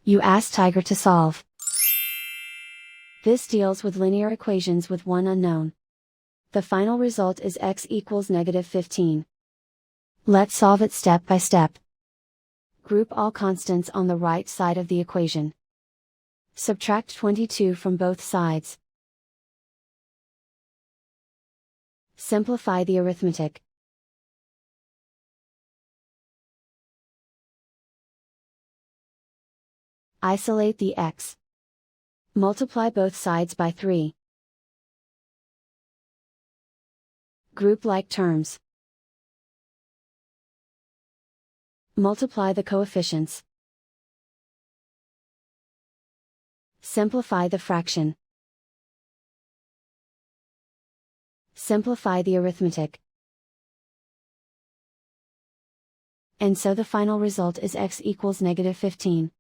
You ask Tiger to solve. This deals with linear equations with one unknown. The final result is x equals -15. Let's solve it step by step. Group all constants on the right side of the equation. Subtract 22 from both sides. Simplify the arithmetic. Isolate the x. Multiply both sides by 3. Group like terms. Multiply the coefficients. Simplify the fraction. Simplify the arithmetic. And so the final result is x equals -15.